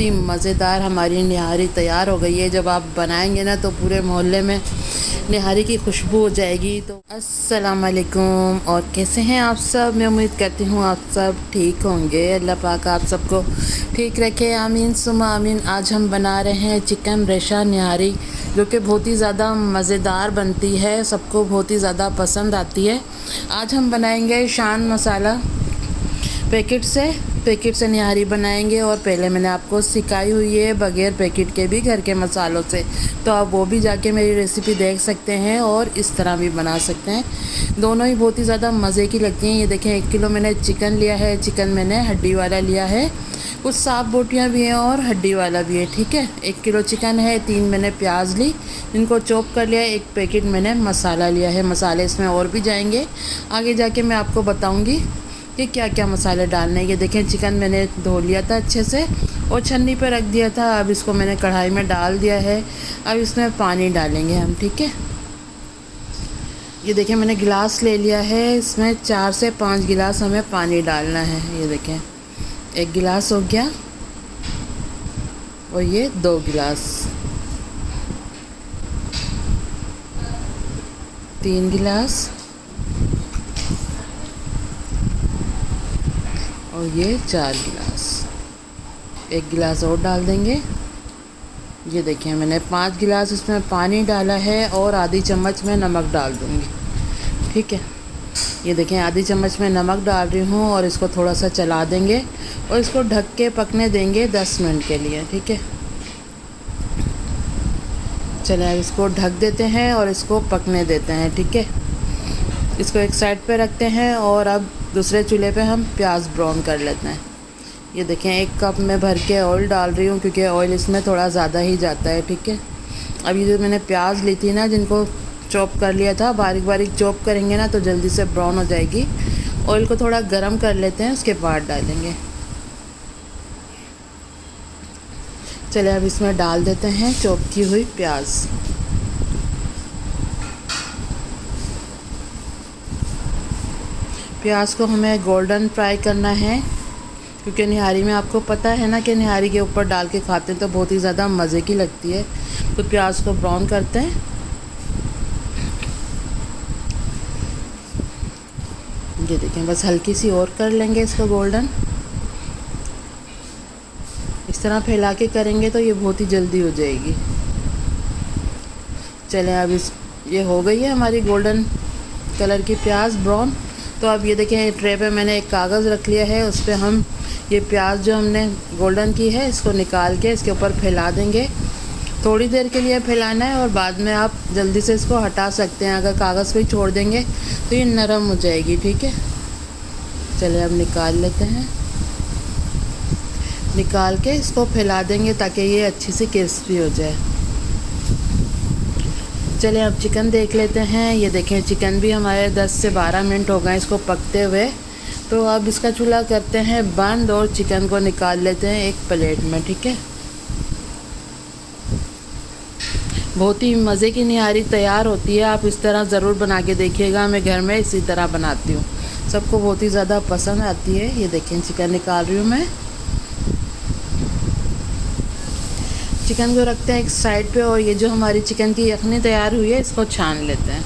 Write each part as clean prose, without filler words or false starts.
बहुत ही मज़ेदार हमारी निहारी तैयार हो गई है। जब आप बनाएंगे ना तो पूरे मोहल्ले में निहारी की खुशबू हो जाएगी। तो अस्सलाम वालेकुम, और कैसे हैं आप सब। मैं उम्मीद करती हूँ आप सब ठीक होंगे। अल्लाह पाक आप सबको ठीक रखे, आमीन सुमा आमीन। आज हम बना रहे हैं चिकन रेशा निहारी, जो कि बहुत ही ज़्यादा मज़ेदार बनती है, सबको बहुत ही ज़्यादा पसंद आती है। आज हम बनाएंगे शान मसाला पैकेट से निहारी बनाएंगे। और पहले मैंने आपको सिखाई हुई है बगैर पैकेट के भी घर के मसालों से, तो आप वो भी जाके मेरी रेसिपी देख सकते हैं और इस तरह भी बना सकते हैं। दोनों ही बहुत ही ज़्यादा मज़े की लगती हैं। ये देखें, 1 किलो मैंने चिकन लिया है। चिकन मैंने हड्डी वाला लिया है, कुछ साफ बोटियाँ भी हैं और हड्डी वाला भी है, ठीक है। 1 किलो चिकन है। 3 मैंने प्याज ली, इनको चॉप कर लिया। 1 पैकेट मैंने मसाला लिया है। मसाले इसमें और भी जाएंगे, आगे जाके मैं आपको बताऊंगी कि क्या क्या मसाले डालने हैं। ये देखें, चिकन मैंने धो लिया था अच्छे से और छन्नी पर रख दिया था। अब इसको मैंने कढ़ाई में डाल दिया है। अब इसमें पानी डालेंगे हम, ठीक है। ये देखें, मैंने गिलास ले लिया है। इसमें 4 से 5 गिलास हमें पानी डालना है। ये देखें, 1 गिलास हो गया और ये 2 गिलास, 3 गिलास और ये 4 गिलास। 1 गिलास और डाल देंगे। ये देखिए, मैंने 5 गिलास इसमें पानी डाला है और आधी चम्मच में नमक डाल दूँगी, ठीक है। ये देखें, आधी चम्मच में नमक डाल रही हूँ और इसको थोड़ा सा चला देंगे और इसको ढक के पकने देंगे 10 मिनट के लिए, ठीक है। चलिए अब इसको ढक देते हैं और इसको पकने देते हैं, ठीक है। इसको एक साइड पे रखते हैं और अब दूसरे चूल्हे पे हम प्याज ब्राउन कर लेते हैं। ये देखें, 1 कप में भर के ऑयल डाल रही हूँ, क्योंकि ऑयल इसमें थोड़ा ज़्यादा ही जाता है, ठीक है। अब ये जो मैंने प्याज ली थी ना, जिनको चॉप कर लिया था, बारीक बारीक चॉप करेंगे ना तो जल्दी से ब्राउन हो जाएगी। ऑयल को थोड़ा गर्म कर लेते हैं, उसके बाद डालेंगे। चलिए अब इसमें डाल देते हैं चॉप की हुई प्याज। प्याज को हमें गोल्डन फ्राई करना है, क्योंकि निहारी में आपको पता है ना कि निहारी के ऊपर डाल के खाते हैं तो बहुत ही ज़्यादा मज़े की लगती है। तो प्याज को ब्राउन करते हैं। ये देखें, बस हल्की सी और कर लेंगे इसको गोल्डन। इस तरह फैला के करेंगे तो ये बहुत ही जल्दी हो जाएगी। चलें अब ये हो गई है हमारी गोल्डन कलर की प्याज ब्राउन। तो अब ये देखें, ट्रे पे मैंने एक कागज़ रख लिया है, उस पर हम ये प्याज जो हमने गोल्डन की है इसको निकाल के इसके ऊपर फैला देंगे। थोड़ी देर के लिए फैलाना है और बाद में आप जल्दी से इसको हटा सकते हैं। अगर कागज़ पे ही छोड़ देंगे तो ये नरम हो जाएगी, ठीक है। चलिए अब निकाल लेते हैं। निकाल के इसको फैला देंगे ताकि ये अच्छी सी क्रिस्पी हो जाए। चलिए अब चिकन देख लेते हैं। ये देखें, चिकन भी हमारे 10 से 12 मिनट हो गए इसको पकते हुए। तो अब इसका चूल्हा करते हैं बंद और चिकन को निकाल लेते हैं एक प्लेट में, ठीक है। बहुत ही मज़े की निहारी तैयार होती है। आप इस तरह ज़रूर बना के देखिएगा। मैं घर में इसी तरह बनाती हूँ, सबको बहुत ही ज़्यादा पसंद आती है। ये देखें, चिकन निकाल रही हूँ मैं। चिकन को रखते हैं एक साइड पे और ये जो हमारी चिकन की यखनी तैयार हुई है इसको छान लेते हैं।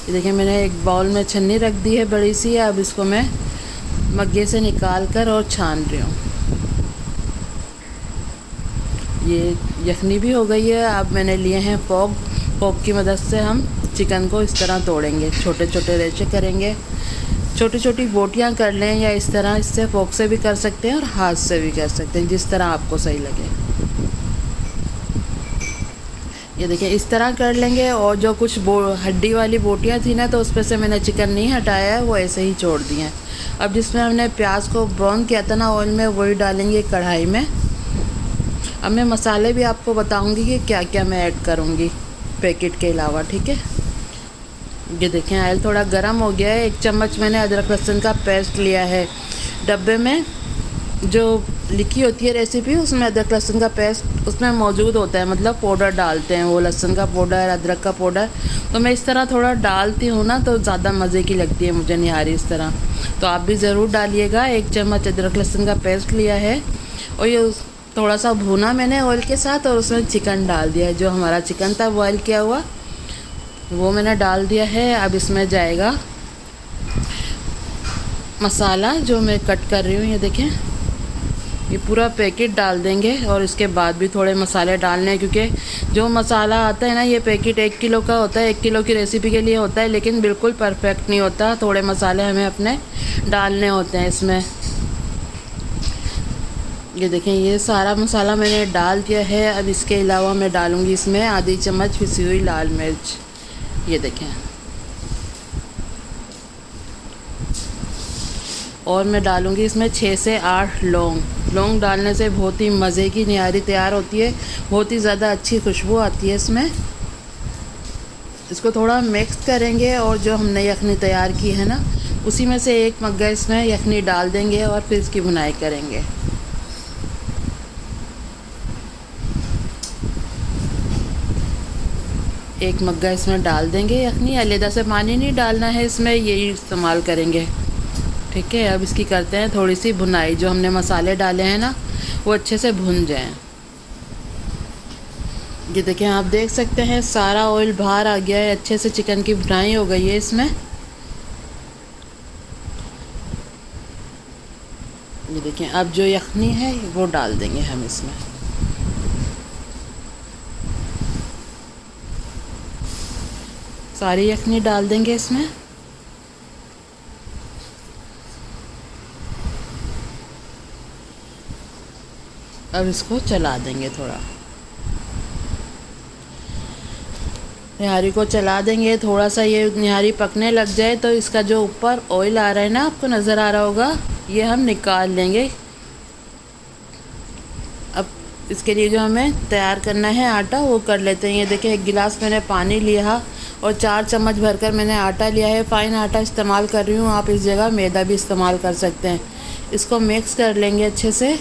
ये देखिए, मैंने एक बाउल में छन्नी रख दी है बड़ी सी। अब इसको मैं मग्गे से निकाल कर और छान रही हूँ। ये यखनी भी हो गई है। अब मैंने लिए हैं फोक की मदद से हम चिकन को इस तरह तोड़ेंगे, छोटे छोटे रेशे करेंगे। छोटी छोटी बोटियां कर लें या इस तरह, इससे फोक से भी कर सकते हैं और हाथ से भी कर सकते हैं, जिस तरह आपको सही लगे। ये देखिए, इस तरह कर लेंगे। और जो कुछ हड्डी वाली बोटियां थी ना, तो उस पर से मैंने चिकन नहीं हटाया है, वो ऐसे ही छोड़ दिए हैं। अब जिसमें हमने प्याज को ब्राउन किया था ना ऑयल में, वही डालेंगे कढ़ाई में। अब मैं मसाले भी आपको बताऊंगी कि क्या क्या मैं ऐड करूंगी पैकेट के अलावा, ठीक है। ये देखें, ऑयल थोड़ा गर्म हो गया है। 1 चम्मच मैंने अदरक लहसुन का पेस्ट लिया है। डब्बे में जो लिखी होती है रेसिपी, उसमें अदरक लहसुन का पेस्ट उसमें मौजूद होता है, मतलब पाउडर डालते हैं वो, लहसुन का पाउडर, अदरक का पाउडर। तो मैं इस तरह थोड़ा डालती हूँ ना, तो ज़्यादा मज़े की लगती है मुझे निहारी इस तरह। तो आप भी ज़रूर डालिएगा। 1 चम्मच अदरक लहसुन का पेस्ट लिया है। और ये थोड़ा सा भुना मैंने ऑयल के साथ, और उसमें चिकन डाल दिया है। जो हमारा चिकन था बॉयल किया हुआ वो मैंने डाल दिया है। अब इसमें जाएगा मसाला जो मैं कट कर रही हूँ, ये देखें, ये पूरा पैकेट डाल देंगे। और इसके बाद भी थोड़े मसाले डालने हैं, क्योंकि जो मसाला आता है ना, ये पैकेट 1 किलो का होता है, 1 किलो की रेसिपी के लिए होता है, लेकिन बिल्कुल परफेक्ट नहीं होता। थोड़े मसाले हमें अपने डालने होते हैं इसमें। ये देखें, ये सारा मसाला मैंने डाल दिया है। अब इसके अलावा मैं डालूँगी इसमें आधी चम्मच पिसी हुई लाल मिर्च, ये देखें। और मैं डालूँगी इसमें 6 से 8 लौंग डालने से बहुत ही मज़े की निहारी तैयार होती है, बहुत ही ज़्यादा अच्छी खुशबू आती है इसमें। इसको थोड़ा मिक्स करेंगे और जो हमने यखनी तैयार की है ना, उसी में से 1 मग्गा इसमें यखनी डाल देंगे और फिर इसकी भुनाई करेंगे। एक मग्गा इसमें डाल देंगे यखनी, अलग से पानी नहीं डालना है इसमें, यही इस्तेमाल करेंगे, ठीक है। अब इसकी करते हैं थोड़ी सी भुनाई। जो हमने मसाले डाले हैं ना, वो अच्छे से भुन जाएं। ये देखें, आप देख सकते हैं सारा ऑयल बाहर आ गया है, अच्छे से चिकन की भुनाई हो गई है इसमें। ये देखें, अब जो यखनी है वो डाल देंगे हम इसमें। सारी यखनी डाल देंगे इसमें। अब इसको चला देंगे, थोड़ा निहारी को चला देंगे। थोड़ा सा ये निहारी पकने लग जाए तो इसका जो ऊपर ऑयल आ रहा है ना, आपको नज़र आ रहा होगा, ये हम निकाल लेंगे। अब इसके लिए जो हमें तैयार करना है आटा, वो कर लेते हैं। ये देखिए, 1 गिलास मैंने पानी लिया और 4 चम्मच भरकर मैंने आटा लिया है। फ़ाइन आटा इस्तेमाल कर रही हूँ, आप इस जगह मैदा भी इस्तेमाल कर सकते हैं। इसको मिक्स कर लेंगे अच्छे से,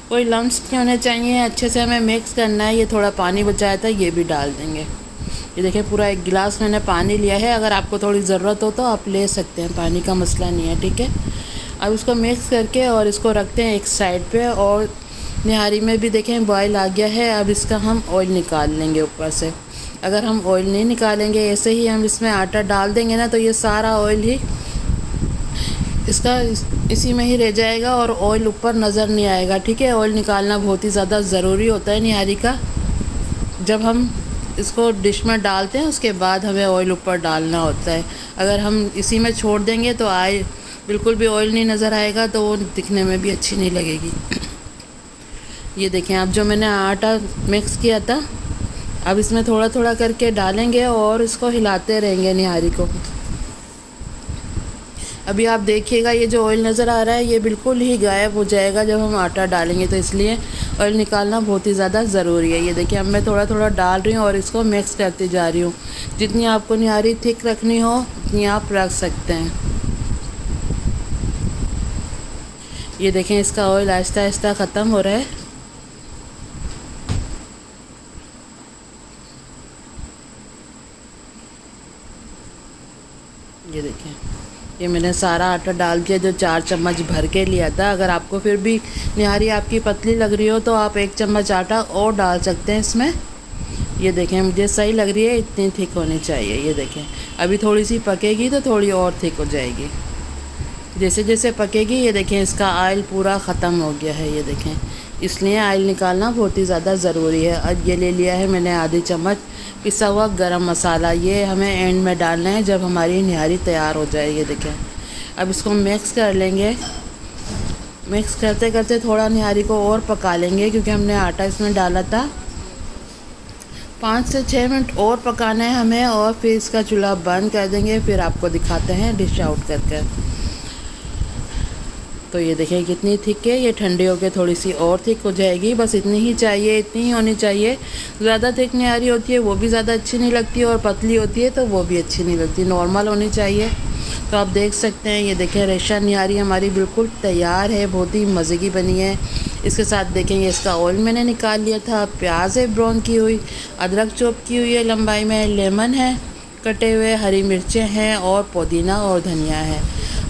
कोई लम्स नहीं होने चाहिए, अच्छे से हमें मिक्स करना है। ये थोड़ा पानी बचाया था, ये भी डाल देंगे। ये देखिए, पूरा 1 गिलास मैंने पानी लिया है। अगर आपको थोड़ी ज़रूरत हो तो आप ले सकते हैं, पानी का मसला नहीं है, ठीक है। अब इसको मिक्स करके और इसको रखते हैं एक साइड पे। और निहारी में भी देखें बॉयल आ गया है। अब इसका हम ऑयल निकाल लेंगे ऊपर से। अगर हम ऑयल नहीं निकालेंगे, ऐसे ही हम इसमें आटा डाल देंगे ना, तो ये सारा ऑयल ही इसका इसी में ही रह जाएगा और ऑयल ऊपर नज़र नहीं आएगा, ठीक है। ऑयल निकालना बहुत ही ज़्यादा ज़रूरी होता है निहारी का। जब हम इसको डिश में डालते हैं, उसके बाद हमें ऑयल ऊपर डालना होता है। अगर हम इसी में छोड़ देंगे तो बिल्कुल भी ऑयल नहीं नज़र आएगा, तो वो दिखने में भी अच्छी नहीं लगेगी। ये देखें, अब जो मैंने आटा मिक्स किया था, अब इसमें थोड़ा थोड़ा करके डालेंगे और इसको हिलाते रहेंगे निहारी को। अभी आप देखिएगा, ये जो ऑयल नज़र आ रहा है ये बिल्कुल ही गायब हो जाएगा जब हम आटा डालेंगे, तो इसलिए ऑयल निकालना बहुत ही ज़्यादा ज़रूरी है। ये देखिए, अब मैं थोड़ा थोड़ा डाल रही हूँ और इसको मिक्स करती जा रही हूँ। जितनी आपको निहारी थिक रखनी हो उतनी आप रख सकते हैं। ये देखें, इसका ऑयल आहिस्ता आहिस्ता ख़त्म हो रहा है। ये देखें, ये मैंने सारा आटा डाल दिया जो 4 चम्मच भर के लिया था। अगर आपको फिर भी निहारी आपकी पतली लग रही हो तो आप 1 चम्मच आटा और डाल सकते हैं इसमें। ये देखें, मुझे सही लग रही है, इतनी थिक होनी चाहिए। ये देखें, अभी थोड़ी सी पकेगी तो थोड़ी और थिक हो जाएगी। जैसे जैसे पकेगी, ये देखें, इसका ऑयल पूरा ख़त्म हो गया है। ये देखें, इसलिए ऑयल निकालना बहुत ही ज़्यादा ज़रूरी है। अब ये ले लिया है मैंने आधी चम्मच पिसा हुआ गरम मसाला, ये हमें एंड में डालना है जब हमारी निहारी तैयार हो जाए। ये देखें, अब इसको मिक्स कर लेंगे। मिक्स करते करते थोड़ा निहारी को और पका लेंगे, क्योंकि हमने आटा इसमें डाला था। 5 से 6 मिनट और पकाना है हमें, और फिर इसका चूल्हा बंद कर देंगे। फिर आपको दिखाते हैं डिश आउट करके। तो ये देखें कितनी थिक है, ये ठंडी होकर थोड़ी सी और थिक हो जाएगी। बस इतनी ही चाहिए, इतनी ही होनी चाहिए। ज़्यादा थिक निहारी होती है वो भी ज़्यादा अच्छी नहीं लगती, और पतली होती है तो वो भी अच्छी नहीं लगती, नॉर्मल होनी चाहिए। तो आप देख सकते हैं, ये देखें, रेशा निहारी हमारी बिल्कुल तैयार है, बहुत ही मज़े की बनी है। इसके साथ देखेंगे, इसका ऑयल मैंने निकाल लिया था, प्याज है ब्राउन की हुई, अदरक चॉप की हुई है लंबाई में, लेमन है कटे हुए, हरी मिर्चें हैं, और पुदीना और धनिया है।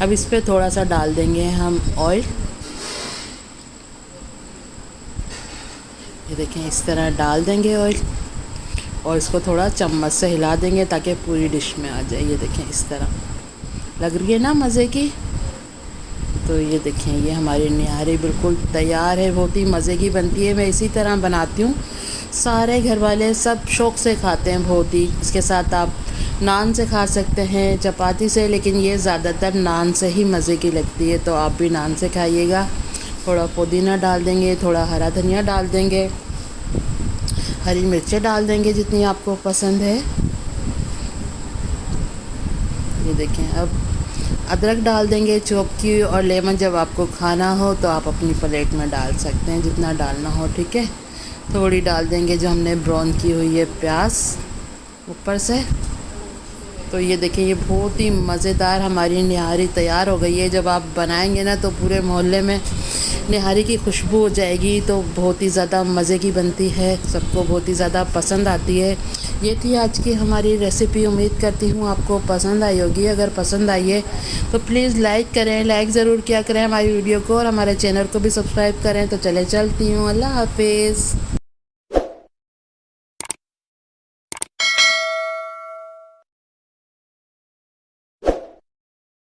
अब इस पर थोड़ा सा डाल देंगे हम ऑयल। ये देखें इस तरह डाल देंगे ऑयल और इसको थोड़ा चम्मच से हिला देंगे ताकि पूरी डिश में आ जाए। ये देखें इस तरह लग रही है ना मज़े की। तो ये देखें ये हमारी निहारी बिल्कुल तैयार है, बहुत ही मज़े की बनती है। मैं इसी तरह बनाती हूँ, सारे घर वाले सब शौक़ से खाते हैं बहुत ही। इसके साथ आप नान से खा सकते हैं, चपाती से, लेकिन ये ज़्यादातर नान से ही मज़े की लगती है। तो आप भी नान से खाइएगा। थोड़ा पुदीना डाल देंगे, थोड़ा हरा धनिया डाल देंगे, हरी मिर्चें डाल देंगे जितनी आपको पसंद है। ये देखें अब अदरक डाल देंगे चॉप की, और लेमन जब आपको खाना हो तो आप अपनी प्लेट में डाल सकते हैं जितना डालना हो, ठीक है। थोड़ी डाल देंगे जो हमने ब्राउन की हुई है प्याज ऊपर से। तो ये देखें ये बहुत ही मज़ेदार हमारी निहारी तैयार हो गई है। जब आप बनाएंगे ना तो पूरे मोहल्ले में निहारी की खुशबू हो जाएगी। तो बहुत ही ज़्यादा मज़े की बनती है, सबको बहुत ही ज़्यादा पसंद आती है। ये थी आज की हमारी रेसिपी। उम्मीद करती हूँ आपको पसंद आई होगी। अगर पसंद आई है तो प्लीज़ लाइक करें, लाइक ज़रूर किया करें हमारी वीडियो को, और हमारे चैनल को भी सब्सक्राइब करें। तो चले चलती हूँ, अल्लाह हाफिज़।